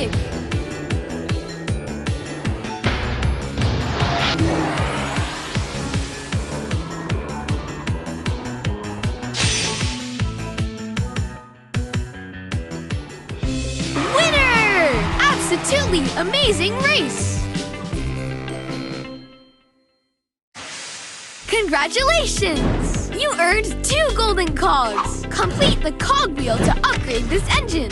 big! Winner! Absolutely amazing race! Congratulations! You earned 2 golden cogs! Complete the cog wheel to upgrade this engine!